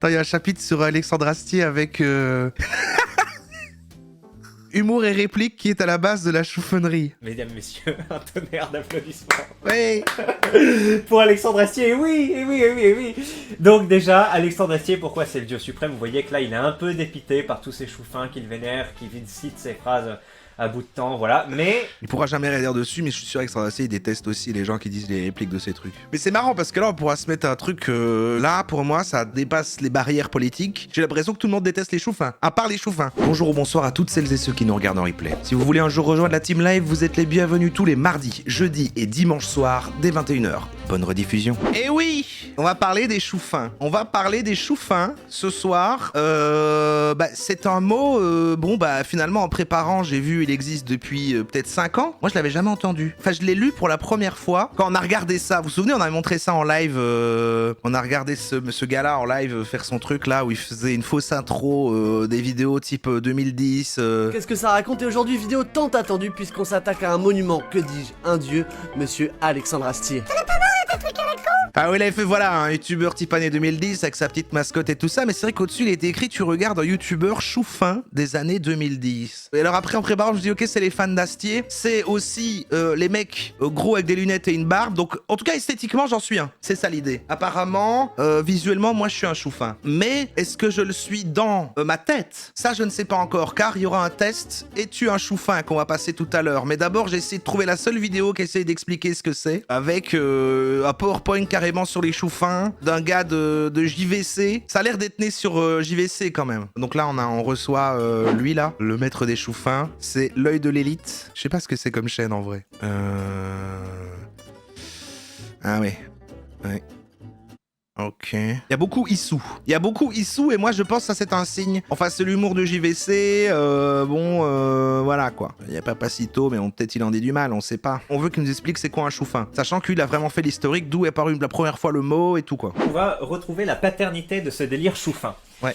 Attends, il y a un chapitre sur Alexandre Astier avec humour et réplique qui est à la base de la chouffonnerie. Mesdames, messieurs, un tonnerre d'applaudissements. Oui. Pour Alexandre Astier, oui, et oui, et oui, et oui. Donc déjà, Alexandre Astier, pourquoi c'est le dieu suprême? Vous voyez que là, il est un peu dépité par tous ces chouffins qu'il vénère, qui citent ses phrases à bout de temps, voilà. Mais Il pourra jamais rien dire dessus, mais je suis sûr qu'Alexandre Astier, il déteste aussi les gens qui disent les répliques de ces trucs. Mais c'est marrant parce que là, on pourra se mettre un truc là, pour moi, ça dépasse les barrières politiques. J'ai l'impression que tout le monde déteste les chouffins, à part les chouffins. Bonjour ou bonsoir à toutes celles et ceux qui nous regardent en replay. Si vous voulez un jour rejoindre la team live, vous êtes les bienvenus tous les mardis, jeudis et dimanches soirs dès 21h. Bonne rediffusion. Et oui, on va parler des chouffins. On va parler des chouffins ce soir. C'est un mot, finalement, en préparant, j'ai vu, il existe depuis peut-être 5 ans. Moi, je l'avais jamais entendu. Enfin, je l'ai lu pour la première fois quand on a regardé ça. Vous vous souvenez, on avait montré ça en live. On a regardé ce gars-là en live faire son truc là où il faisait une fausse intro des vidéos type 2010. Qu'est-ce que ça raconte? Et aujourd'hui, vidéo tant attendue puisqu'on s'attaque à un monument, que dis-je, un dieu, monsieur Alexandre Astier. Ah oui, il avait fait, voilà, un youtubeur type année 2010 avec sa petite mascotte et tout ça, mais c'est vrai qu'au-dessus, il était écrit, tu regardes un youtubeur chouffin des années 2010. Et alors après, en préparant, je me dis, ok, c'est les fans d'Astier, c'est aussi les mecs gros avec des lunettes et une barbe, donc en tout cas, esthétiquement, j'en suis un. C'est ça l'idée. Apparemment, visuellement, moi, je suis un chouffin. Mais est-ce que je le suis dans ma tête? Ça, je ne sais pas encore, car il y aura un test, es-tu un chouffin, qu'on va passer tout à l'heure. Mais d'abord, j'ai essayé de trouver la seule vidéo qui essaye d'expliquer ce que c'est, avec un PowerPoint carrément sur les chouffins, d'un gars de JVC. Ça a l'air d'être né sur JVC quand même. Donc là, on reçoit lui là, le maître des chouffins. C'est l'œil de l'élite. Je sais pas ce que c'est comme chaîne en vrai. Ah ouais. Ouais. Ok. Il y a beaucoup Issou. Il y a beaucoup Issou et moi je pense que ça c'est un signe. Enfin c'est l'humour de JVC, voilà quoi. Il y a pas Papacito mais peut-être il en dit du mal, on sait pas. On veut qu'il nous explique c'est quoi un chouffin. Sachant qu'il a vraiment fait l'historique d'où est apparu la première fois le mot et tout quoi. on va retrouver la paternité de ce délire chouffin. Ouais.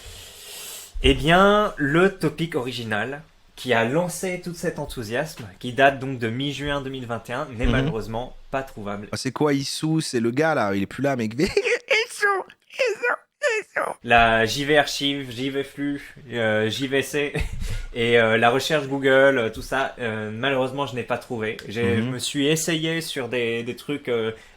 Eh bien, le topic original qui a lancé tout cet enthousiasme, qui date donc de mi-juin 2021, n'est malheureusement pas trouvable. C'est quoi Issou? C'est le gars là, il est plus là mec. La JV Archive, JV Flux, JVC et la recherche Google, tout ça, malheureusement je n'ai pas trouvé. Je me suis essayé sur des trucs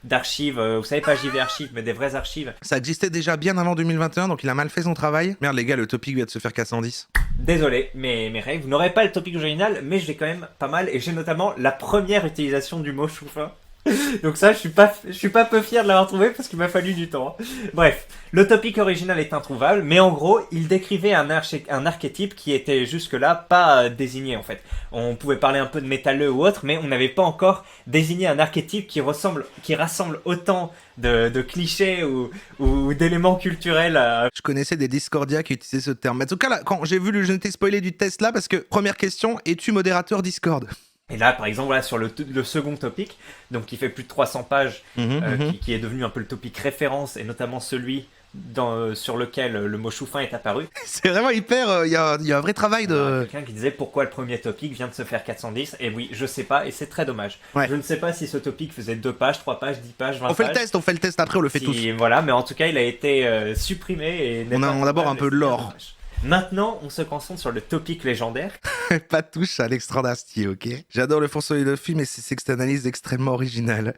d'archives, vous savez pas JV Archive mais des vraies archives. Ça existait déjà bien avant 2021 donc il a mal fait son travail. Merde les gars, le topic vient de se faire 410. Désolé, mes rêves, vous n'aurez pas le topic original mais je l'ai quand même pas mal et j'ai notamment la première utilisation du mot chouffin. Donc ça, je suis pas peu fier de l'avoir trouvé parce qu'il m'a fallu du temps. Bref, le topic original est introuvable, mais en gros, il décrivait un archétype qui était jusque-là pas désigné en fait. On pouvait parler un peu de métalleux ou autre, mais on n'avait pas encore désigné un archétype qui rassemble autant de clichés ou d'éléments culturels. Je connaissais des Discordia qui utilisaient ce terme. Mais en tout cas, là, quand j'ai vu je t'ai spoilé du test là, parce que première question, es-tu modérateur Discord? Et là, par exemple, voilà, sur le second topic, donc qui fait plus de 300 pages, qui est devenu un peu le topic référence, et notamment celui sur lequel le mot chouffin est apparu. C'est vraiment hyper... Il y a un vrai travail de... Quelqu'un qui disait pourquoi le premier topic vient de se faire 410, et oui, je sais pas, et c'est très dommage. Ouais. Je ne sais pas si ce topic faisait 2 pages, 3 pages, 10 pages, 20 pages. On fait le test après, on le fait tous. Voilà, mais en tout cas, il a été supprimé, et On a d'abord un peu de lore. Maintenant, on se concentre sur le topic légendaire. Pas de touche à Alexandre Astier, ok? J'adore le fond solilophie, mais c'est cette analyse extrêmement originale.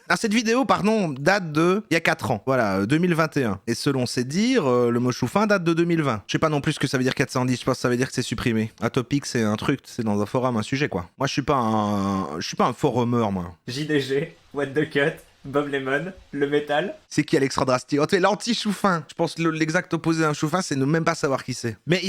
Alors cette vidéo, pardon, date de il y a 4 ans, voilà, 2021. Et selon ses dires, le mot chouffin date de 2020. Je sais pas non plus ce que ça veut dire 410, je pense que ça veut dire que c'est supprimé. Un topic, c'est un truc, c'est dans un forum, un sujet, quoi. Moi, je suis pas un forumeur, moi. JDG, What the Cut, Bob Lemon, le métal. C'est qui Alexandre Astier? Oh, t'es l'anti-chouffin. Je pense que l'exact opposé d'un chouffin, c'est ne même pas savoir qui c'est. Mais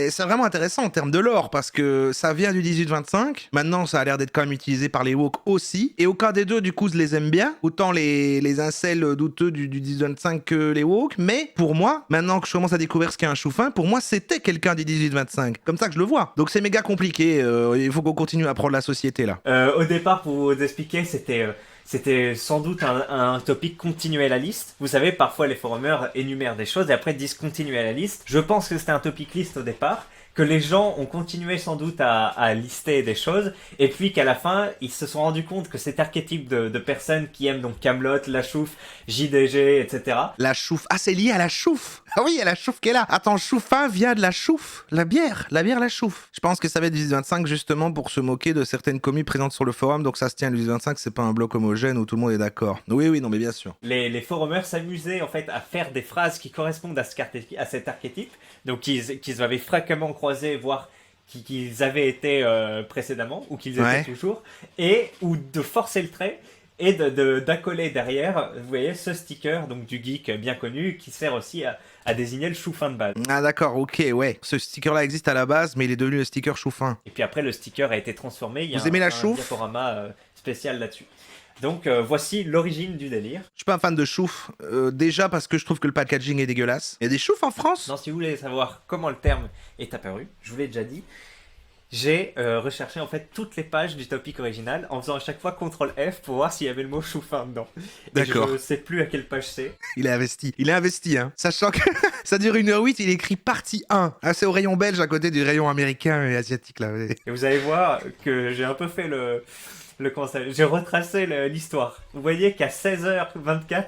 c'est vraiment intéressant en termes de lore, parce que ça vient du 18-25. Maintenant, ça a l'air d'être quand même utilisé par les woke aussi. Et aucun des deux, du coup, je les aime bien. Autant les incels douteux du 18-25 que les woke. Mais pour moi, maintenant que je commence à découvrir ce qu'est un chouffin, pour moi, c'était quelqu'un du 18-25. Comme ça que je le vois. Donc c'est méga compliqué. Il faut qu'on continue à prendre la société, là. Au départ, pour vous expliquer, c'était sans doute un topic continuer la liste. Vous savez, parfois les forumers énumèrent des choses et après disent continuer la liste. Je pense que c'était un topic liste au départ. que les gens ont continué sans doute à lister des choses, et puis qu'à la fin, ils se sont rendus compte que cet archétype de personnes qui aiment donc Kaamelott, La Chouffe, JDG, etc. La chouffe. Ah, c'est lié à la chouffe. Ah oui, il y a la chouffe qui est là. Attends, chouffin vient de la chouffe. La bière, la chouffe. Je pense que ça va être du 25 justement pour se moquer de certaines communes présentes sur le forum. Donc ça se tient, le 25, c'est pas un bloc homogène où tout le monde est d'accord. Oui, non, mais bien sûr. Les forumers s'amusaient en fait à faire des phrases qui correspondent à, à cet archétype, donc qu'ils avaient fréquemment croisé, voire qu'ils avaient été précédemment, ou qu'ils étaient toujours, et ou de forcer le trait et d'accoler derrière, vous voyez, ce sticker donc du geek bien connu qui sert aussi à désigner le chouffin de base. Ah d'accord, ok, ouais. Ce sticker-là existe à la base, mais il est devenu le sticker chouffin. Et puis après, le sticker a été transformé. Il y a Vous aimez la un chouffe ? diaporama spécial là-dessus. Donc voici l'origine du délire. Je suis pas un fan de chouffe, déjà parce que je trouve que le packaging est dégueulasse. Il y a des chouffes en France ? Non, si vous voulez savoir comment le terme est apparu, je vous l'ai déjà dit, j'ai recherché en fait toutes les pages du topic original en faisant à chaque fois CTRL F pour voir s'il y avait le mot chouffin dedans. D'accord. Je sais plus à quelle page c'est. Il est investi, hein. Sachant que ça dure 1h08, il écrit partie 1. Ah, c'est au rayon belge à côté du rayon américain et asiatique, là. Ouais. Et vous allez voir que j'ai un peu fait j'ai retracé l'histoire. Vous voyez qu'à 16h24,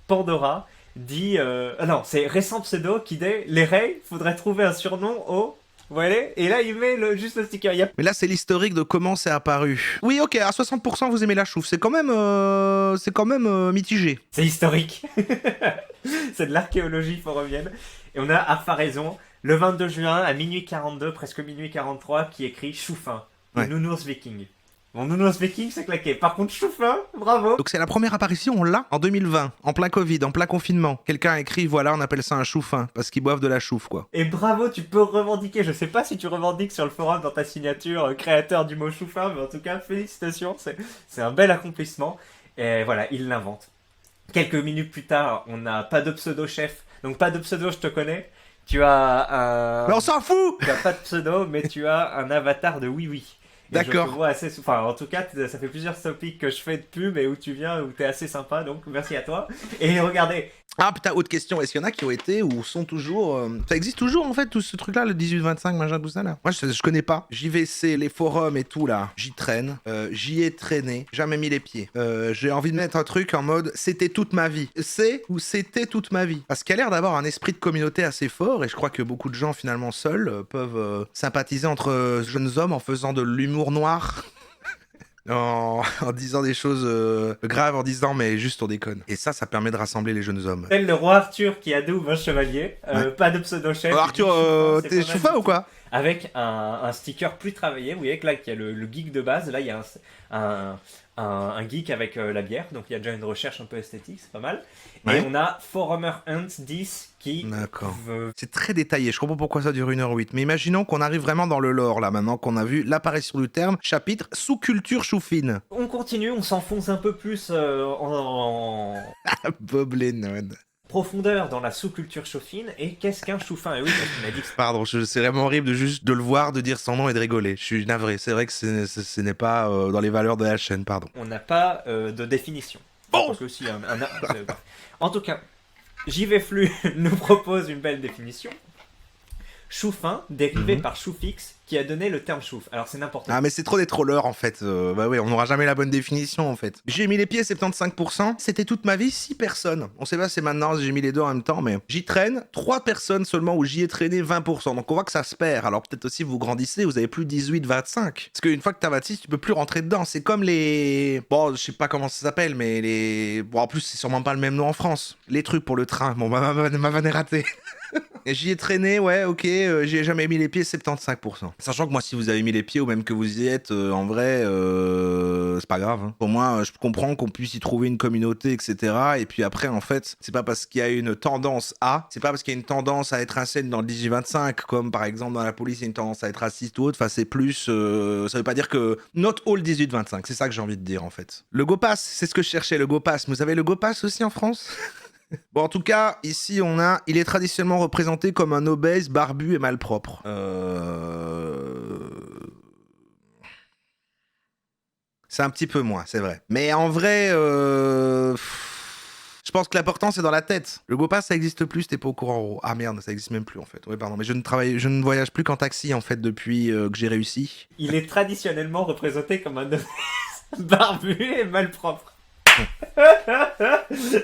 Pandora dit... Ah non, c'est récent pseudo qui dit « Les Ray, faudrait trouver un surnom au... » Vous voyez ? Et là, il met juste le sticker. Mais là, c'est l'historique de comment c'est apparu. Oui, ok, à 60%, vous aimez la chouffe. C'est quand même mitigé. C'est historique. C'est de l'archéologie forumienne. Et on a Arfa Raison, le 22 juin à minuit 42, presque minuit 43, qui écrit « Chouffin, le nounours viking ». Mon nounours viking, c'est claqué. Par contre, chouffin, bravo. Donc c'est la première apparition, on l'a en 2020, en plein Covid, en plein confinement. Quelqu'un a écrit, voilà, on appelle ça un chouffin, parce qu'ils boivent de la chouffe, quoi. Et bravo, tu peux revendiquer. Je sais pas si tu revendiques sur le forum dans ta signature créateur du mot chouffin, mais en tout cas, félicitations. C'est un bel accomplissement. Et voilà, il l'invente. Quelques minutes plus tard, on n'a pas de pseudo-chef. Donc pas de pseudo, je te connais. Tu as un... Mais on s'en fout. Tu as pas de pseudo, mais tu as un avatar de oui. D'accord. Je te vois assez... Enfin, en tout cas, ça fait plusieurs topics que je fais de pub et où tu viens, où t'es assez sympa, donc merci à toi. Et regardez. Ah putain, autre question, est-ce qu'il y en a qui ont été ou sont toujours... Ça existe toujours en fait, tout ce truc-là, le 18-25, machin, tout ça là? Moi je connais pas. JVC, les forums et tout là, j'y traîne, j'y ai traîné, jamais mis les pieds. J'ai envie de mettre un truc en mode c'était toute ma vie. C'est ou c'était toute ma vie. Parce qu'il y a l'air d'avoir un esprit de communauté assez fort et je crois que beaucoup de gens finalement seuls peuvent sympathiser entre jeunes hommes en faisant de l'humour noir. En disant des choses graves, en disant mais juste on déconne. Et ça permet de rassembler les jeunes hommes. Tel le roi Arthur qui adoube un chevalier, pas de pseudo-chef. Arthur, t'es chouffin ou quoi? Avec un sticker plus travaillé, vous voyez que là il y a le geek de base, là il y a un geek avec la bière, donc il y a déjà une recherche un peu esthétique, c'est pas mal. Et on a Forumer Hunt 10 qui... D'accord. C'est très détaillé, je comprends pourquoi ça dure 1h08. Mais imaginons qu'on arrive vraiment dans le lore, là, maintenant qu'on a vu l'apparition du terme, chapitre sous-culture choufine. On continue, on s'enfonce un peu plus en... Bob Lennon. Profondeur dans la sous-culture chauffine. Et qu'est-ce qu'un chouffin? Et oui, parce qu'il m'a dit que... Pardon, c'est vraiment horrible de le voir, de dire son nom et de rigoler. Je suis navré, c'est vrai que ce n'est pas dans les valeurs de la chaîne, pardon. On n'a pas de définition. Bon que aussi en tout cas, JVFlu nous propose une belle définition. Chouffin, dérivé par choufix, qui a donné le terme chouffe. Alors c'est n'importe quoi. Ah mais c'est trop des trollers en fait. Bah oui, on n'aura jamais la bonne définition en fait. J'ai mis les pieds 75%, c'était toute ma vie 6 personnes. On sait pas c'est maintenant, j'ai mis les deux en même temps, mais j'y traîne 3 personnes seulement où j'y ai traîné 20%. Donc on voit que ça se perd. Alors peut-être aussi vous grandissez, vous avez plus 18, 25. Parce qu'une fois que t'as 26, tu peux plus rentrer dedans. C'est comme les... Bon, je sais pas comment ça s'appelle, mais les... Bon en plus c'est sûrement pas le même nom en France. Les trucs pour le train. Bon bah ma vanne est ratée. J'y ai traîné, ouais, ok, j'y ai jamais mis les pieds, 75%. Sachant que moi, si vous avez mis les pieds, ou même que vous y êtes, en vrai, c'est pas grave. Hein. Pour moi, je comprends qu'on puisse y trouver une communauté, etc. Et puis après, en fait, c'est pas parce qu'il y a une tendance c'est pas parce qu'il y a une tendance à être insane dans le 18-25, comme par exemple dans la police, il y a une tendance à être raciste ou autre, enfin, c'est plus... ça veut pas dire que... Not all 18-25, c'est ça que j'ai envie de dire, en fait. Le GoPass, c'est ce que je cherchais, le GoPass. Vous avez le GoPass aussi en France ? Bon, en tout cas, ici, il est traditionnellement représenté comme un obèse, barbu et malpropre. C'est un petit peu moins, c'est vrai. Mais en vrai, je Je pense que l'important, c'est dans la tête. Le GoPass, ça existe plus, t'es pas au courant. Gros. Ah merde, ça existe même plus, en fait. Ouais, pardon, mais je ne voyage plus qu'en taxi, en fait, depuis que j'ai réussi. Il est traditionnellement représenté comme un homme barbu et malpropre.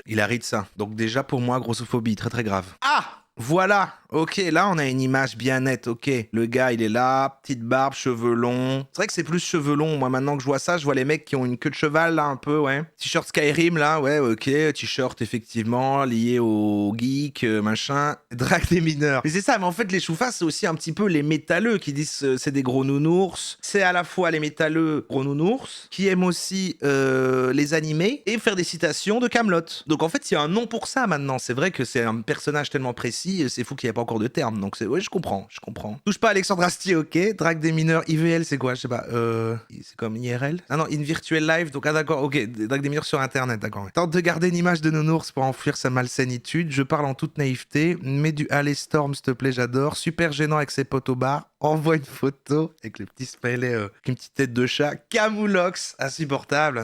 Il hérite ça. Donc déjà, pour moi, grossophobie, très très grave. Ah, voilà. Ok, là, on a une image bien nette. Ok, le gars, il est là, petite barbe, cheveux longs. C'est vrai que c'est plus cheveux longs. Moi, maintenant que je vois ça, je vois les mecs qui ont une queue de cheval, là, un peu, ouais. T-shirt Skyrim, là, ouais, ok. T-shirt, effectivement, lié au geek, machin. Drague des mineurs. Mais c'est ça, mais en fait, les choufas, c'est aussi un petit peu les métalleux qui disent c'est des gros nounours. C'est à la fois les métalleux gros nounours qui aiment aussi les animés et faire des citations de Camelot. Donc, en fait, il y a un nom pour ça, maintenant. C'est vrai que c'est un personnage tellement précis, c'est fou qu'il n'y ait pas encore de terme. Donc, ouais, je comprends. Touche pas Alexandre Astier, ok. Drague des mineurs, IVL, c'est quoi? Je sais pas. C'est comme IRL? Ah non, in virtual life. Donc, ah d'accord, ok. Drague des mineurs sur Internet, d'accord. Tente de garder une image de nounours pour enfuir sa malsainitude. Je parle en toute naïveté. Mets du Alley Storm, s'il te plaît, j'adore. Super gênant avec ses potes au bar. Envoie une photo avec le petit smiley, avec une petite tête de chat. Camoulox, insupportable.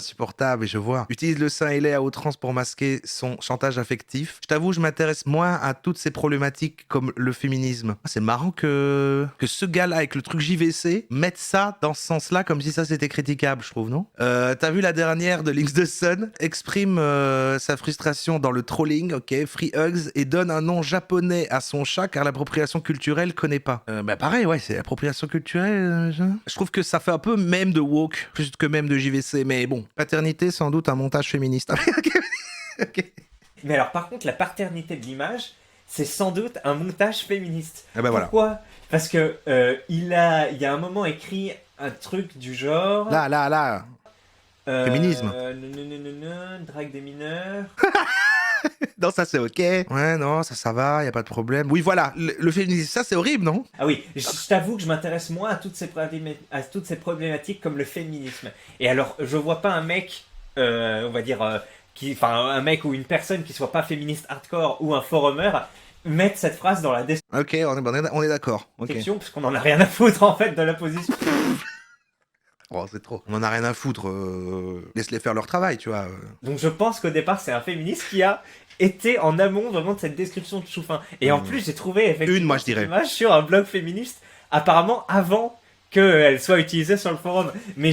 Et je vois. Utilise le sein ailé à outrance pour masquer son chantage affectif. Je t'avoue, je m'intéresse moins à toutes ces problématiques comme le féminisme. C'est marrant que ce gars-là, avec le truc JVC, mette ça dans ce sens-là, comme si ça c'était critiquable, je trouve, non? T'as vu la dernière de Links the Sun? Exprime sa frustration dans le trolling, ok, free hugs, et donne un nom japonais à son chat car l'appropriation culturelle connaît pas. Bah pareil, ouais, c'est appropriation culturelle. Je trouve que ça fait un peu même de woke, plus que même de JVC, mais bon. Paternité, sans doute un montage féministe. Ok. Mais alors, par contre, la paternité de l'image, c'est sans doute un montage féministe. Ah bah voilà. Pourquoi? Parce que il y a un moment écrit un truc du genre... Là. Féminisme. Drague des mineurs. Non, ça c'est ok. Ouais, non, ça va, y a pas de problème. Oui, voilà, le féminisme, ça c'est horrible, non? Ah oui, je t'avoue que je m'intéresse moins à toutes ces problématiques comme le féminisme. Et alors, je vois pas un mec, on va dire, un mec ou une personne qui soit pas féministe hardcore ou un forumer mettre cette phrase dans la description. Ok, on est d'accord. Ok. Parce qu'on en a rien à foutre en fait de la position. Oh, c'est trop. On en a rien à foutre. Laisse-les faire leur travail, tu vois. Donc je pense qu'au départ, c'est un féministe qui a été en amont vraiment de cette description de Chouffin. Et en plus, j'ai trouvé effectivement moi, je dirais. cette image sur un blog féministe, apparemment avant qu'elle soit utilisée sur le forum. Mais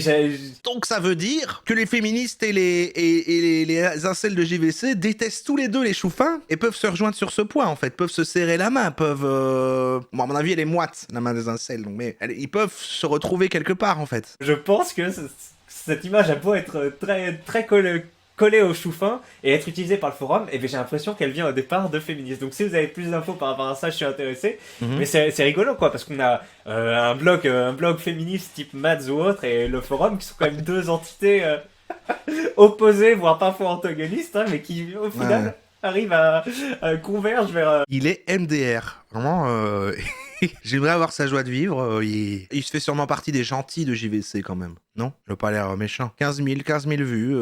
Donc ça veut dire que les féministes et les incels de JVC détestent tous les deux les chouffins et peuvent se rejoindre sur ce point, en fait. Peuvent se serrer la main, peuvent... Bon, à mon avis, elle est moite, la main des incels, donc, mais ils peuvent se retrouver quelque part, en fait. je pense que cette image a beau être très, très collée au chouffin et être utilisée par le forum, et j'ai l'impression qu'elle vient au départ de féministes. Donc si vous avez plus d'infos par rapport à ça, je suis intéressé. Mais c'est rigolo quoi, parce qu'on a un blog féministe type Mads ou autre, et le forum qui sont quand même deux entités opposées, voire parfois antagonistes, hein, mais qui au final arrivent à converger vers... Il est MDR, vraiment... J'aimerais avoir sa joie de vivre. Il se fait sûrement partie des gentils de JVC quand même. Non? Il n'a pas l'air méchant. 15 000 vues,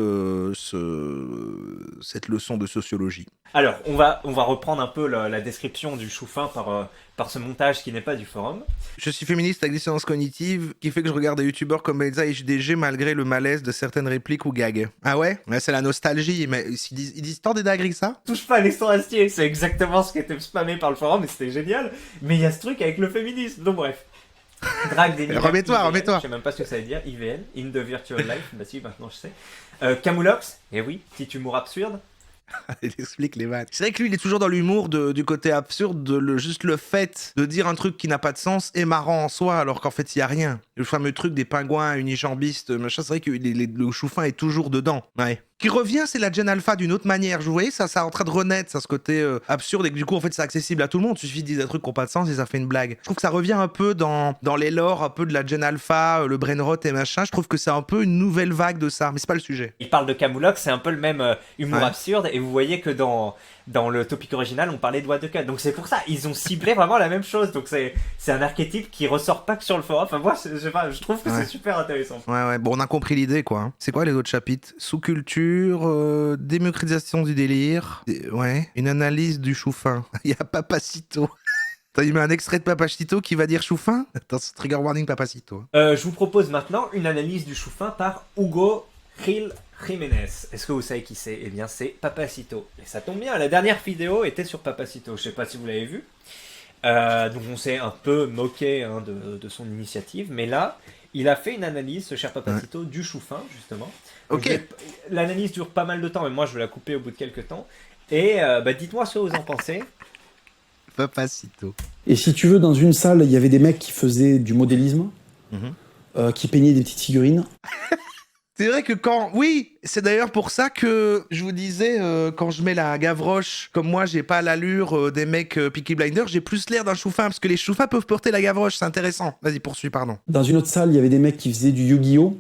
cette leçon de sociologie. Alors, on va reprendre un peu la description du chouffin par ce montage qui n'est pas du forum. Je suis féministe avec dissonance cognitive qui fait que je regarde des youtubeurs comme Elsa et JDG malgré le malaise de certaines répliques ou gags. Ah ouais? Ouais, c'est la nostalgie, mais ils disent tant des dingueries que ça? Touche pas à Alexandre Astier, c'est exactement ce qui était spammé par le forum et c'était génial. Mais il y a ce truc avec le féminisme, donc bref. Drague des mineurs. Remets-toi. Je sais même pas ce que ça veut dire, IVL, in the virtual life, bah si, maintenant je sais. Camoulox, eh oui, petit humour absurde. Il explique les vannes. C'est vrai que lui, il est toujours dans l'humour du côté absurde, juste le fait de dire un truc qui n'a pas de sens est marrant en soi, alors qu'en fait, il y a rien. Le fameux truc des pingouins unijambistes, machin, c'est vrai que le chouffin est toujours dedans. Ouais. Qui revient, c'est la Gen Alpha d'une autre manière. Vous voyez, ça est en train de renaître, ça, ce côté absurde, et que du coup, en fait, c'est accessible à tout le monde. Il suffit de dire des trucs qui n'ont pas de sens et ça fait une blague. Je trouve que ça revient un peu dans les lores, un peu de la Gen Alpha, le brainrot et machin. Je trouve que c'est un peu une nouvelle vague de ça, mais c'est pas le sujet. Il parle de Camoulox, c'est un peu le même humour absurde, et vous voyez que dans le topic original, on parlait de What the Cut. Donc c'est pour ça, ils ont ciblé vraiment la même chose. Donc c'est un archétype qui ressort pas que sur le forum. Enfin, moi, je trouve que c'est super intéressant. Ouais. Bon, on a compris l'idée, quoi. Hein. C'est quoi les autres chapitres? Sous-culture, démocratisation du délire. Ouais. Une analyse du chouffin. Il y a Papacito. Il met un extrait de Papacito qui va dire chouffin. Attends, trigger warning Papacito. Je vous propose maintenant une analyse du chouffin par Hugo Gil Jiménez. Est-ce que vous savez qui c'est? Eh bien, c'est Papacito. Et ça tombe bien, la dernière vidéo était sur Papacito. Je sais pas si vous l'avez vu. Donc on s'est un peu moqué hein, de son initiative, mais là, il a fait une analyse, ce cher Papacito, du chou-fin, justement. Ok. L'analyse dure pas mal de temps, mais moi je vais la couper au bout de quelques temps. Et dites-moi ce que vous en pensez. Papacito. Et si tu veux, dans une salle, il y avait des mecs qui faisaient du modélisme, qui peignaient des petites figurines. C'est vrai que oui, c'est d'ailleurs pour ça que je vous disais, quand je mets la Gavroche, comme moi, j'ai pas l'allure des mecs Peaky Blinders, j'ai plus l'air d'un chou-fin, parce que les chou-fins peuvent porter la Gavroche, c'est intéressant. Vas-y, poursuis, pardon. Dans une autre salle, il y avait des mecs qui faisaient du Yu-Gi-Oh!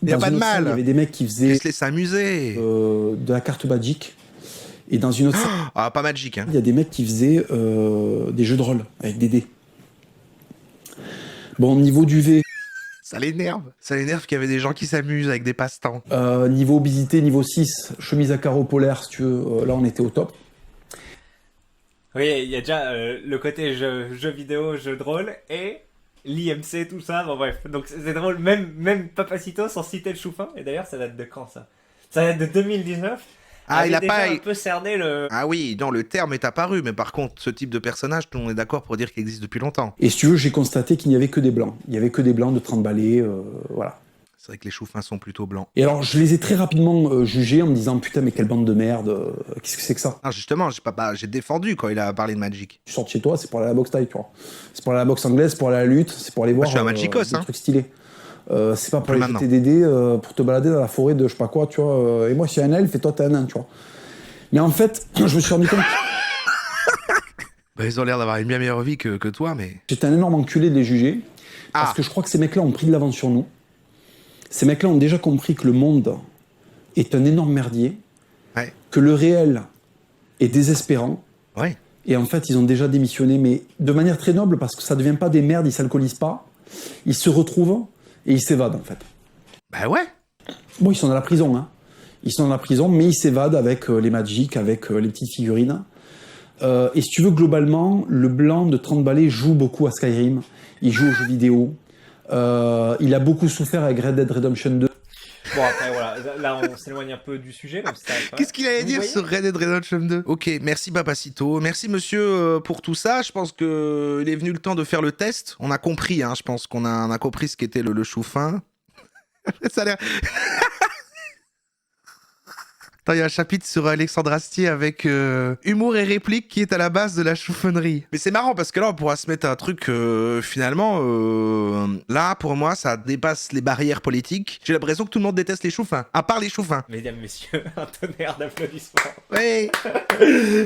Y a Dans pas une de autre salle, mal. il y avait des mecs qui faisaient Laisse-les s'amuser. de la carte Magic. Et dans une autre salle, Ah, pas magique, hein. il y a des mecs qui faisaient des jeux de rôle avec des dés. Bon, niveau duvet, Ça l'énerve. Ça l'énerve qu'il y avait des gens qui s'amusent avec des passe-temps. niveau obésité, niveau 6, chemise à carreaux polaire, si tu veux, là on était au top. Oui, il y a déjà le côté jeu vidéo, jeu de rôle et l'IMC, tout ça. Bon, bref, donc c'est drôle. Même Papacito, sans citer le chou-fin. Et d'ailleurs, ça date de quand ça? Ça date de 2019. Ah, il a déjà pas... un peu cerné le. Ah oui, non, le terme est apparu, mais par contre, ce type de personnage, tout le monde est d'accord pour dire qu'il existe depuis longtemps. Et si tu veux, j'ai constaté qu'il n'y avait que des blancs. Il n'y avait que des blancs de 30 balais, voilà. C'est vrai que les chou-fins sont plutôt blancs. Et alors, je les ai très rapidement jugés en me disant, putain, mais quelle bande de merde, qu'est-ce que c'est que ça? Ah, justement, j'ai défendu quand il a parlé de Magic. Tu sors de chez toi, c'est pour aller à la boxe taille, tu vois. C'est pour aller à la boxe anglaise, c'est pour aller à la lutte, c'est pour aller voir je suis un Magicos, des hein. trucs stylés. C'est pas pour Plus aller maintenant. jeter des dés, pour te balader dans la forêt de je sais pas quoi, tu vois. Et moi, je suis un elfe et toi, t'es un nain, tu vois. Mais en fait, je me suis rendu compte Bah, ils ont l'air d'avoir une bien meilleure vie que toi, mais... j'étais un énorme enculé de les juger. Ah. Parce que je crois que ces mecs-là ont pris de l'avance sur nous. Ces mecs-là ont déjà compris que le monde est un énorme merdier, Ouais. que le réel est désespérant. Ouais. Et en fait, ils ont déjà démissionné, mais de manière très noble, parce que ça ne devient pas des merdes, ils s'alcoolisent pas. Ils se retrouvent et ils s'évadent, en fait. Bah ouais. Bon, ils sont dans la prison, hein. Ils sont dans la prison, mais ils s'évadent avec les Magic, avec les petites figurines. Et si tu veux, globalement, le blanc de 30 balais joue beaucoup à Skyrim. Il joue aux jeux vidéo. Il a beaucoup souffert avec Red Dead Redemption 2. Bon, après, voilà. Là, on s'éloigne un peu du sujet. Même si ça arrive pas. Qu'est-ce qu'il allait Vous dire voyez sur Red Dead Redemption 2? Ok, merci Papacito. Merci monsieur pour tout ça. Je pense que il est venu le temps de faire le test. On a compris, hein. Je pense qu'on a compris ce qu'était le chou-fin. Ça a l'air... Attends, il y a un chapitre sur Alexandre Astier avec humour et réplique qui est à la base de la chouffonnerie. Mais c'est marrant parce que là, on pourra se mettre un truc, finalement, là, pour moi, ça dépasse les barrières politiques. J'ai l'impression que tout le monde déteste les chouffins, à part les chouffins. Mesdames, messieurs, un tonnerre d'applaudissements. Oui.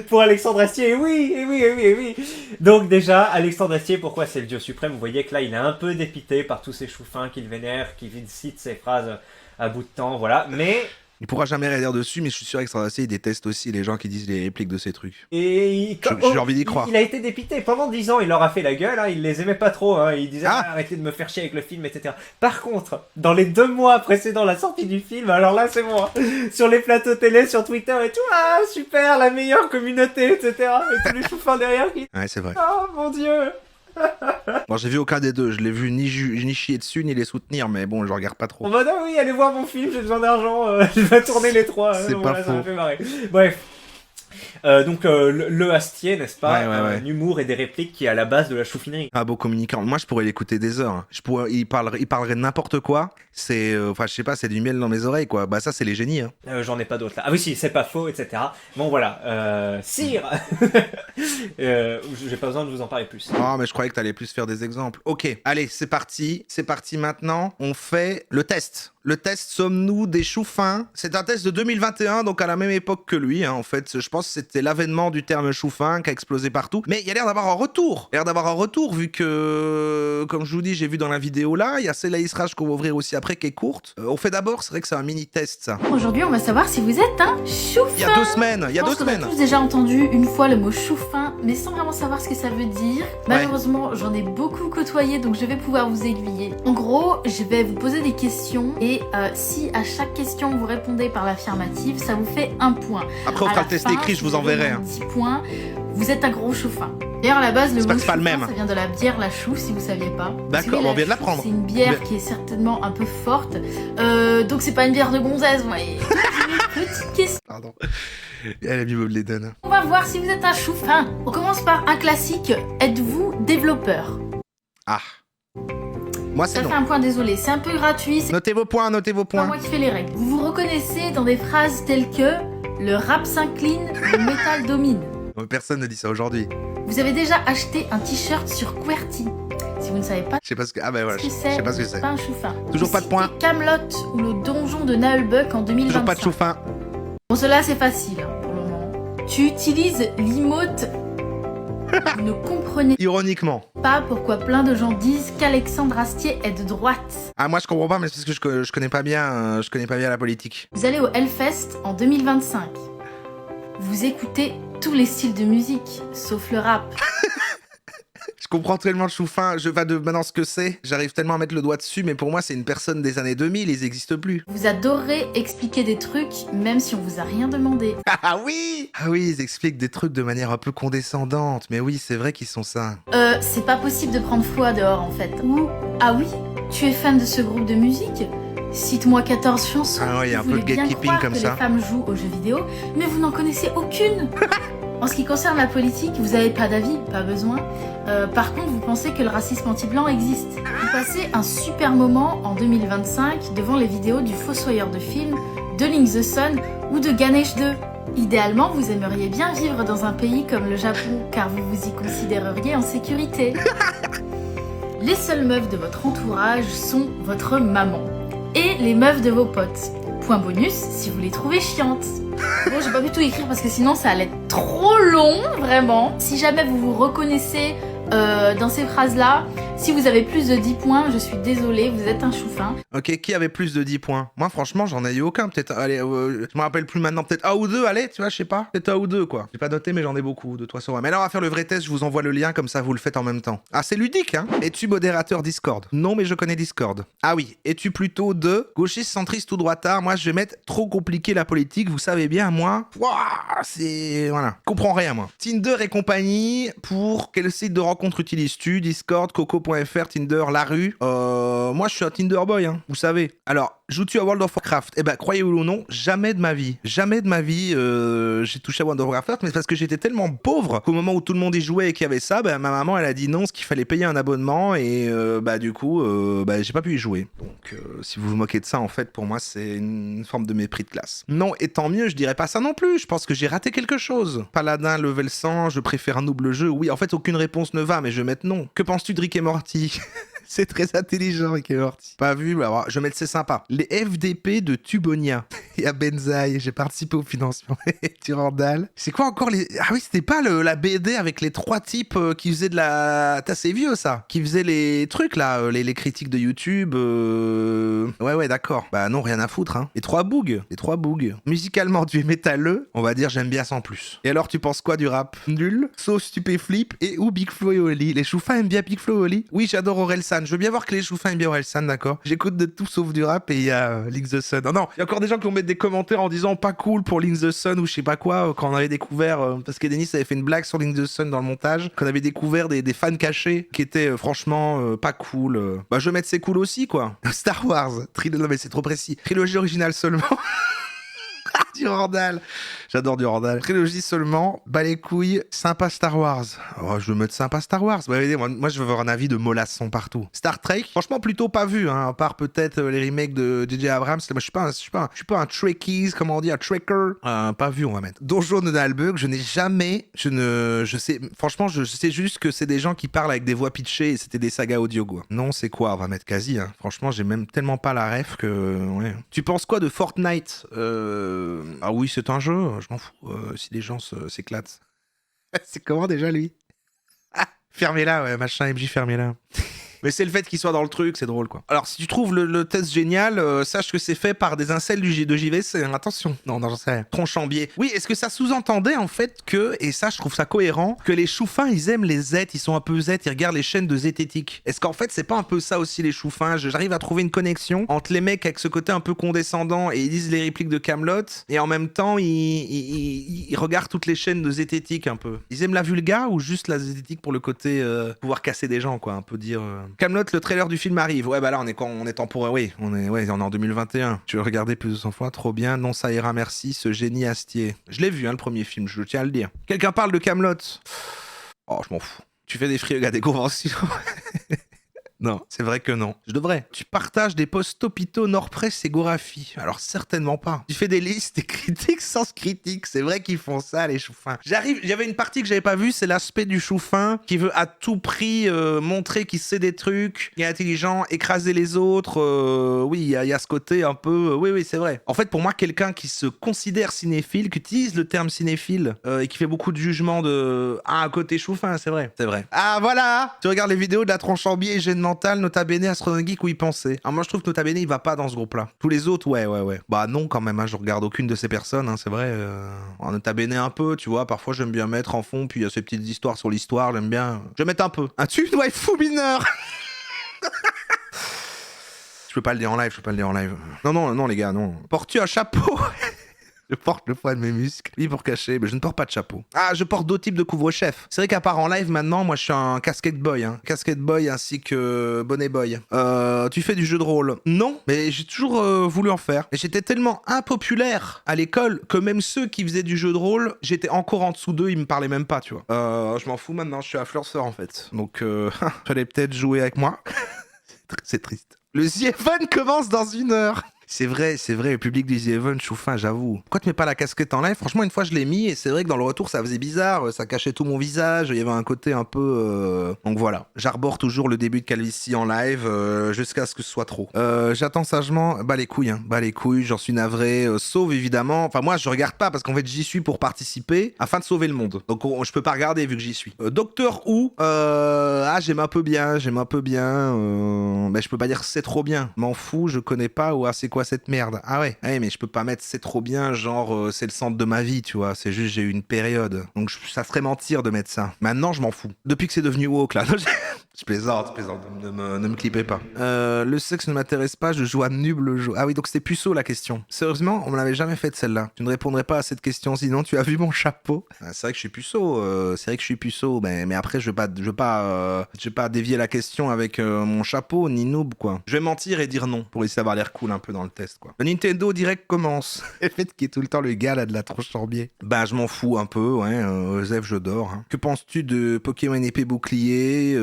Pour Alexandre Astier, et oui, et oui, et oui, et oui. Donc déjà, Alexandre Astier, pourquoi c'est le dieu suprême? Vous voyez que là, il est un peu dépité par tous ces chouffins qu'il vénère, qui citent ses phrases à bout de temps, voilà. Mais... Il pourra jamais réagir dessus, mais je suis sûr qu'Alexandre Astier, il déteste aussi les gens qui disent les répliques de ces trucs. Et J'ai envie d'y croire. Il a été dépité. Pendant 10 ans, il leur a fait la gueule, hein, il les aimait pas trop, hein, il disait arrêtez de me faire chier avec le film, etc. Par contre, dans les 2 mois précédant la sortie du film, alors là c'est moi, sur les plateaux télé, sur Twitter et tout, ah super, la meilleure communauté, etc. Et tous les chouffins derrière qui... Ouais, c'est vrai. Oh mon dieu. Bon, j'ai vu aucun des deux. Je l'ai vu ni chier dessus, ni les soutenir, mais bon, je regarde pas trop. En mode ah oui, allez voir mon film, j'ai besoin d'argent, je vais tourner les 3. C'est pas Ça faux. m'a fait marrer. Bref. Donc le Astier, n'est-ce pas, Ouais. un humour et des répliques qui est à la base de la chouffinerie. Ah, beau communicant. Moi, je pourrais l'écouter des heures. Hein. Il parlerait de n'importe quoi. C'est, enfin, je sais pas, c'est du miel dans mes oreilles, quoi. Bah, ça, c'est les génies. Hein. J'en ai pas d'autres là. Ah oui, si, c'est pas faux, etc. Bon, voilà. Sire j'ai pas besoin de vous en parler plus. Oh, mais je croyais que t'allais plus faire des exemples. Ok, allez, c'est parti. C'est parti maintenant. On fait le test. Le test, sommes-nous des chouffins? C'est un test de 2021, donc à la même époque que lui. Hein, en fait, je pense que c'était l'avènement du terme chouffin qui a explosé partout. Mais il y a l'air d'avoir un retour. Vu que, comme je vous dis, j'ai vu dans la vidéo là, il y a celle-là Israël qu'on va ouvrir aussi après qui est courte. On fait d'abord, c'est vrai que c'est un mini-test ça. Aujourd'hui, on va savoir si vous êtes un chouffin. Il y a 2 semaines. Je pense qu'on a tous déjà entendu une fois le mot chouffin, mais sans vraiment savoir ce que ça veut dire. Malheureusement, j'en ai beaucoup côtoyé, donc je vais pouvoir vous aiguiller. En gros, je vais vous poser des questions et si à chaque question vous répondez par l'affirmative, ça vous fait 1 point. Après, on fera le test écrit, je vous enverrai. Hein. 10 points, vous êtes un gros chouffin. D'ailleurs, à la base, le J'espère mot que c'est pas le chouffin, même. ça vient de la bière La Chouffe, si vous saviez pas. D'accord, Vous savez, on vient de la Chouffe, l'apprendre. C'est une bière Mais- qui est certainement un peu forte. Donc, c'est pas une bière de gonzesse, vous voyez. Une petite question. Pardon. Elle a mis Bob Layden. On va voir si vous êtes un chouffin. On commence par un classique. Êtes-vous développeur? Ah. Moi, Ça c'est fait non. un point, désolé. C'est un peu gratuit. C'est Notez vos points, notez vos pas points. moi qui fais les règles. Vous vous reconnaissez dans des phrases telles que le rap s'incline, le métal domine. Personne ne dit ça aujourd'hui. Vous avez déjà acheté un t-shirt sur QWERTY. Si vous ne savez pas Je sais pas ce que... Ah bah voilà, ce que je c'est, sais pas ce que c'est. pas un chouffin. Toujours pas de points. Camelot ou le donjon de Naheulbeuk en 2025. Toujours pas de chouffin. Bon, cela c'est facile hein, pour le moment. Tu utilises l'emote. Vous ne comprenez Ironiquement. pas pourquoi plein de gens disent qu'Alexandre Astier est de droite. Ah, moi je comprends pas, mais c'est parce que je connais pas bien, je connais pas bien la politique. Vous allez au Hellfest en 2025. Vous écoutez tous les styles de musique, sauf le rap. Je comprends tellement le chouffin, je vais de maintenant ce que c'est, j'arrive tellement à mettre le doigt dessus, mais pour moi c'est une personne des années 2000, ils existent plus. Vous adorez expliquer des trucs, même si on vous a rien demandé. Ah oui. Ah oui, ils expliquent des trucs de manière un peu condescendante, mais oui, c'est vrai qu'ils sont ça. C'est pas possible de prendre foi dehors en fait. Ou, ah oui, tu es fan de ce groupe de musique? Cite-moi 14 chansons. Ah ouais, y a un Vous peu de voulez bien gatekeeping croire comme que ça. les femmes jouent aux jeux vidéo, mais vous n'en connaissez aucune. En ce qui concerne la politique, vous avez pas d'avis, pas besoin. Par contre, vous pensez que le racisme anti-blanc existe. Vous passez un super moment en 2025 devant les vidéos du Fossoyeur de film, de Link the Sun ou de Ganesh 2. Idéalement, vous aimeriez bien vivre dans un pays comme le Japon, car vous vous y considéreriez en sécurité. Les seules meufs de votre entourage sont votre maman et les meufs de vos potes. Point bonus si vous les trouvez chiantes. Bon, j'ai pas pu tout écrire parce que sinon ça allait être trop long, vraiment. Si jamais vous vous reconnaissez dans ces phrases-là, si vous avez plus de 10 points, je suis désolée, vous êtes un chouffin. Ok, qui avait plus de 10 points? Moi franchement j'en ai eu aucun, peut-être, allez, je me rappelle plus maintenant, peut-être un ou deux, allez, tu vois, je sais pas, peut-être un ou deux quoi. J'ai pas noté mais j'en ai beaucoup, de toi sur moi. Mais là on va faire le vrai test, je vous envoie le lien, comme ça vous le faites en même temps. Ah c'est ludique hein. Es-tu modérateur Discord? Non mais je connais Discord. Ah oui, es-tu plutôt de gauchiste, centriste ou droitard? Moi je vais mettre trop compliqué la politique, vous savez bien, moi, ouah, c'est... voilà, je comprends rien moi. Tinder et compagnie, pour quel site de rencontre utilises-tu? Discord, coco.fr, Tinder, la rue. Moi je suis un Tinder boy hein, vous savez. Alors, joues-tu à World of Warcraft? Eh ben, croyez-vous ou non, jamais de ma vie, j'ai touché à World of Warcraft, mais c'est parce que j'étais tellement pauvre qu'au moment où tout le monde y jouait et qu'il y avait ça, bah, ma maman elle a dit non, ce qu'il fallait payer un abonnement et bah du coup, j'ai pas pu y jouer. Donc, si vous vous moquez de ça, en fait, pour moi, c'est une forme de mépris de classe. Non, et tant mieux, je dirais pas ça non plus. Je pense que j'ai raté quelque chose. Paladin level 100, je préfère un double jeu. Oui, en fait, aucune réponse ne va, mais je vais mettre non. Que penses-tu de Rick et Morty? C'est très intelligent, Rick et Morty. Pas vu, bah, alors, je vais mettre c'est sympa. Les FDP de Tubonia. Il y a Benzaï, j'ai participé au financement. Turandal. C'est quoi encore les... Ah oui, c'était pas la BD avec les trois types qui faisaient de la... C'est vieux ça. Qui faisaient les trucs là, les critiques de YouTube. Ouais, d'accord. Bah non, rien à foutre, hein. Les trois bougs. Musicalement, tu es métalleux. On va dire j'aime bien sans plus. Et alors, tu penses quoi du rap? Nul. Sauf Stupéflip et ou Big Flo et Oli. Les choufins aiment bien Big Flo et Oli? Oui, j'adore Orelsan. Je veux bien voir que les choufins aiment bien Orelsan, d'accord. J'écoute de tout sauf du rap et il y a Link the Sun. Non, il y a encore des gens qui vont mettre des commentaires en disant pas cool pour Link the Sun ou je sais pas quoi quand on avait découvert, parce que Denis avait fait une blague sur Link the Sun dans le montage, qu'on avait découvert des fans cachés qui étaient franchement pas cool. Bah je vais mettre c'est cool aussi quoi. Star Wars, non mais c'est trop précis. Trilogie originale seulement. Durandal. J'adore Durandal. Trilogie seulement, bas les couilles, sympa Star Wars. Oh, je veux mettre sympa Star Wars. Ouais, moi, je veux avoir un avis de mollasson partout. Star Trek, franchement, plutôt pas vu, hein, à part peut-être les remakes de J.J. Abrams. Moi, je suis pas un Trekkies, comment on dit, un Trekker. Pas vu, on va mettre. Donjon de Naheulbeuk, je sais juste que c'est des gens qui parlent avec des voix pitchées et c'était des sagas audio, quoi. Non, c'est quoi? On va mettre quasi, hein. Franchement, j'ai même tellement pas la ref que, ouais. Tu penses quoi de Fortnite? Ah oui, c'est un jeu, je m'en fous, si les gens s'éclatent. C'est comment déjà, lui? Ah, fermez-la, ouais, machin MJ, fermez-la. Mais c'est le fait qu'il soit dans le truc, c'est drôle quoi. Alors si tu trouves le test génial, sache que c'est fait par des incels de JVC, hein, attention. Non, j'en sais rien. Tronchambier. Oui, est-ce que ça sous-entendait en fait que, et ça je trouve ça cohérent, que les choufins ils aiment les Z, ils sont un peu Z, ils regardent les chaînes de zététique. Est-ce qu'en fait c'est pas un peu ça aussi les choufins? J'arrive à trouver une connexion entre les mecs avec ce côté un peu condescendant et ils disent les répliques de Kaamelott et en même temps ils regardent toutes les chaînes de zététique un peu. Ils aiment la vulga ou juste la zététique pour le côté pouvoir casser des gens quoi, un peu dire. Kaamelott, le trailer du film arrive. Ouais bah là on est temporaire, oui, on est en 2021. Tu veux regarder plus de 100 fois, trop bien. Non ça ira merci, ce génie Astier. Je l'ai vu hein, le premier film, je tiens à le dire. Quelqu'un parle de Kaamelott? Oh je m'en fous. Tu fais des frigs à des conventions. Non, c'est vrai que non. Je devrais. Tu partages des posts Topito, Nordpress et Gorafi. Alors certainement pas. Tu fais des listes et critiques sans critique. C'est vrai qu'ils font ça, les choufins. J'avais une partie que j'avais pas vue, c'est l'aspect du choufin qui veut à tout prix montrer qu'il sait des trucs, qu'il est intelligent, écraser les autres. Oui, il y a ce côté un peu... Oui, c'est vrai. En fait, pour moi, quelqu'un qui se considère cinéphile, qui utilise le terme cinéphile et qui fait beaucoup de jugements de... Ah, côté choufin, c'est vrai. C'est vrai. Ah, voilà. Tu regardes les vidéos de la Tronchambier et gênement. Nota Bene, Astronaut Geek où il pensait. Alors moi je trouve que Nota Bene il va pas dans ce groupe-là. Tous les autres, ouais. Bah non quand même, hein, je regarde aucune de ces personnes, hein, c'est vrai. Nota Bene un peu, tu vois, parfois j'aime bien mettre en fond, puis il y a ces petites histoires sur l'histoire, j'aime bien. Je vais mettre un peu. Un tube de waifu mineur. Je peux pas le dire en live, Non les gars, non. Portes-tu un chapeau? Je porte le poids de mes muscles. Oui, pour cacher, mais je ne porte pas de chapeau. Ah, je porte d'autres types de couvre-chef. C'est vrai qu'à part en live, maintenant, moi, je suis un casquette boy. Hein. Casquette boy ainsi que bonnet boy. Tu fais du jeu de rôle? Non, mais j'ai toujours voulu en faire. Et j'étais tellement impopulaire à l'école que même ceux qui faisaient du jeu de rôle, j'étais encore en dessous d'eux, ils me parlaient même pas, tu vois. Je m'en fous maintenant, je suis influenceur, en fait. Donc, fallait peut-être jouer avec moi. C'est triste. Le The Event commence dans 1 heure. C'est vrai, le public du The Event, choufin, j'avoue. Pourquoi tu mets pas la casquette en live? Franchement, une fois, je l'ai mis et c'est vrai que dans le retour, ça faisait bizarre. Ça cachait tout mon visage. Il y avait un côté un peu... Donc voilà. J'arbore toujours le début de calvitie en live jusqu'à ce que ce soit trop. J'attends sagement. Bah les couilles, j'en suis navré. Sauve, évidemment. Enfin, moi, je regarde pas parce qu'en fait, j'y suis pour participer afin de sauver le monde. Donc, je peux pas regarder vu que j'y suis. Docteur Who. J'aime un peu bien. Mais je peux pas dire c'est trop bien. M'en fous, je connais pas. Ou c'est quoi cette merde? Ah ouais, mais je peux pas mettre c'est trop bien, genre c'est le centre de ma vie, tu vois, c'est juste j'ai eu une période. Donc ça serait mentir de mettre ça. Maintenant, je m'en fous. Depuis que c'est devenu woke là. Je plaisante, ne me clippez pas. Le sexe ne m'intéresse pas, je joue à Nub le jeu. Ah oui, donc c'était puceau la question. Sérieusement, on me l'avait jamais faite celle-là. Tu ne répondrais pas à cette question, sinon tu as vu mon chapeau. C'est vrai que je suis puceau, mais après je vais pas dévier la question avec mon chapeau, ni noob quoi. Je vais mentir et dire non, pour essayer d'avoir l'air cool un peu dans le test quoi. Le Nintendo Direct commence. Le fait qu'il y ait tout le temps le gars là de la Tronchambier. Bah je m'en fous un peu, ouais, Osef je dors. Hein. Que penses-tu de Pokémon épée bouclier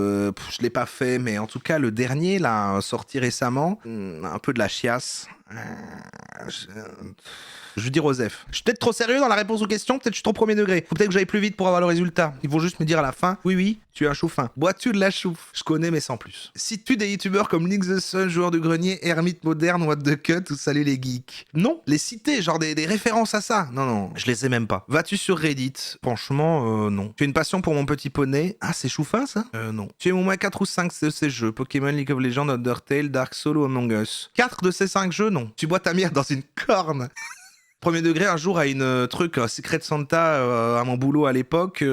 je l'ai pas fait, mais en tout cas le dernier là sorti récemment, un peu de la chiasse. Je veux dire Osef. Je suis peut-être trop sérieux dans la réponse aux questions, peut-être je suis trop premier degré. Faut peut-être que j'aille plus vite pour avoir le résultat. Ils vont juste me dire à la fin, oui, tu es un choufin. Bois-tu de la chouffe? Je connais mais sans plus. Cites-tu des youtubeurs comme Link the Sun, Joueur de Grenier, Hermite Moderne, What the Cut ou Salut les Geeks? Non, les citer, genre des références à ça. Non, je les ai même pas. Vas-tu sur Reddit? Franchement, non. Tu as une passion pour mon petit poney? Ah, c'est choufin ça? Non. Tu es au moins 4 ou 5 de ces jeux. Pokémon, League of Legends, Undertale, Dark Souls ou Among Us. 4 de ces 5 jeux, non. Tu bois ta mère dans une corne. Premier degré, un jour, à une truc, Secret Santa, à mon boulot à l'époque,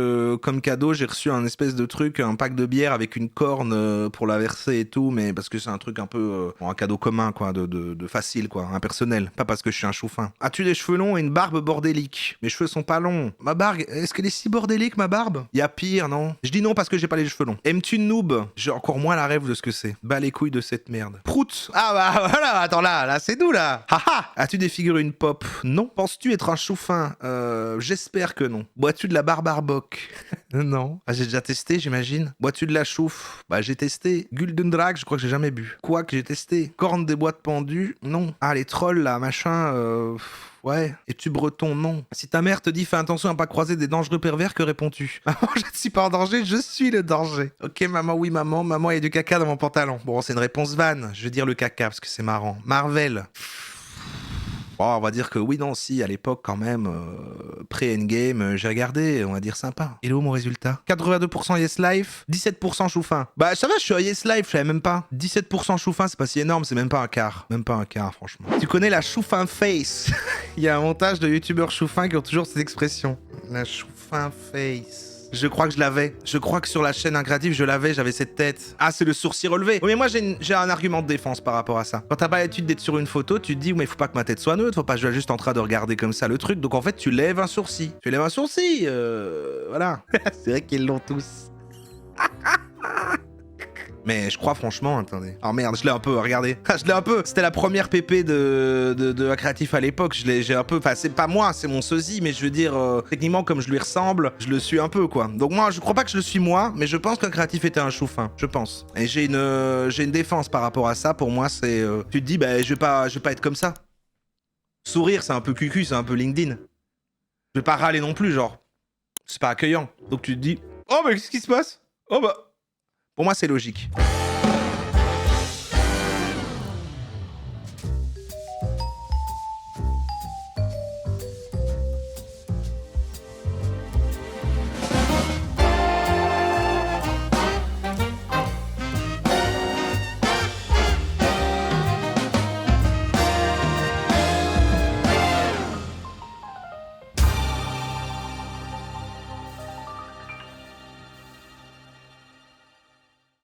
comme cadeau, j'ai reçu un espèce de truc, un pack de bière avec une corne pour la verser et tout, mais parce que c'est un truc un peu, un cadeau commun, quoi, de facile, quoi, impersonnel, pas parce que je suis un choufin. As-tu des cheveux longs et une barbe bordélique? Mes cheveux sont pas longs. Ma barbe, est-ce qu'elle est si bordélique, ma barbe? Y a pire, non? Je dis non parce que j'ai pas les cheveux longs. Aimes-tu noob? J'ai encore moins la rêve de ce que c'est. Bas les couilles de cette merde. Prout! Ah bah voilà, attends là, c'est nous là! Haha! As-tu des figurines pop? Non. Penses-tu être un choufin? J'espère que non. Bois-tu de la barbarboc? Non. Ah, j'ai déjà testé, j'imagine. Bois-tu de la chouffe? Bah, j'ai testé. Gulden Drag, je crois que j'ai jamais bu. Quoi que j'ai testé? Corne des boîtes pendues? Non. Ah, les trolls là, machin, ouais. Es-tu breton? Non. Si ta mère te dit fais attention à pas croiser des dangereux pervers, que réponds-tu? Maman, je ne suis pas en danger, je suis le danger. Ok, maman, oui, maman, il y a du caca dans mon pantalon. Bon, c'est une réponse vanne. Je vais dire le caca parce que c'est marrant. Marvel. Bon, on va dire que oui, non, si, à l'époque, quand même, pré-endgame, j'ai regardé, on va dire sympa. Il est où mon résultat? 82% Yes Life, 17% Choufin. Bah, ça va, je suis à Yes Life, je savais même pas. 17% Choufin, c'est pas si énorme, c'est même pas un quart. Même pas un quart, franchement. Tu connais la Choufin Face? Il y a un montage de youtubeurs Choufin qui ont toujours cette expression. La Choufin Face. Je crois que je l'avais. Je crois que sur la chaîne Incréatif, je l'avais, j'avais cette tête. Ah, c'est le sourcil relevé. Oui, mais moi, j'ai un argument de défense par rapport à ça. Quand t'as pas l'habitude d'être sur une photo, tu te dis, mais faut pas que ma tête soit neutre, faut pas que je sois juste en train de regarder comme ça le truc. Donc en fait, tu lèves un sourcil. Tu lèves un sourcil, voilà. C'est vrai qu'ils l'ont tous. Mais je crois franchement, attendez. Oh merde, je l'ai un peu, regardez. Je l'ai un peu. C'était la première PP de Incréatif à l'époque. J'ai un peu. Enfin, c'est pas moi, c'est mon sosie, mais je veux dire, techniquement, comme je lui ressemble, je le suis un peu, quoi. Donc moi, je crois pas que je le suis moi, mais je pense qu'Incréatif était un choufin. Je pense. Et j'ai une défense par rapport à ça. Pour moi, c'est. Tu te dis, bah, je vais pas être comme ça. Sourire, c'est un peu cucu, c'est un peu LinkedIn. Je vais pas râler non plus, genre. C'est pas accueillant. Donc tu te dis, oh, mais qu'est-ce qui se passe? Oh bah. Pour moi, c'est logique.